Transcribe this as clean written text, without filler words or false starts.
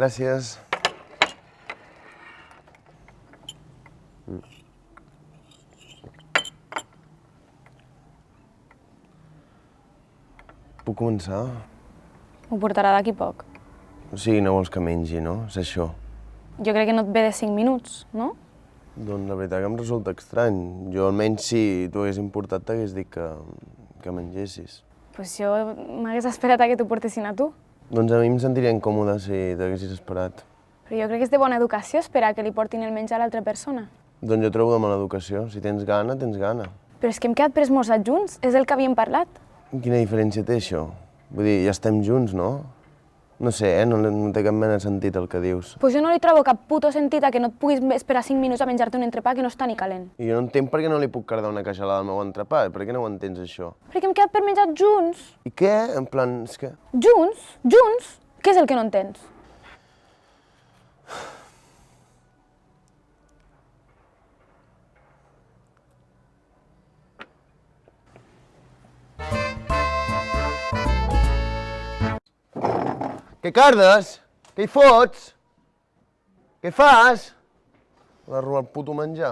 Gràcies. Puc començar? Ho portarà d'aquí poc. O sigui, no vols que mengi, no? És això. Jo crec que no et ve de 5 minuts, no? Doncs la veritat que em resulta estrany. Jo almenys si t'ho hagués importat t'hagués dit que mengessis. Pues jo m'hagués esperat a que t'ho portessin a tu. Doncs a mi em sentiria incòmode si t'haguessis esperat. Però jo crec que és de bona educació esperar que li portin el menjar a l'altra persona. Doncs jo trobo de mala educació. Si tens gana, tens gana. Però és que hem quedat per esmorzar junts, és el que havíem parlat. Quina diferència té això? Vull dir, ja estem junts, no? No sé, no té cap mena de sentit el que dius. Pues jo no li trobo cap puto sentit a que no et puguis esperar 5 minuts a menjar-te un entrepà que no està ni calent. I jo no entenc per què no li puc cardar una cajalada al meu entrepà. Per què no ho entens, això? Perquè hem quedat per menjar junts. I què? En plan, és que... Junts? Junts? Què és el que no entens? Què cardes? Què hi fots? Què fas? Vas robar el puto menjar.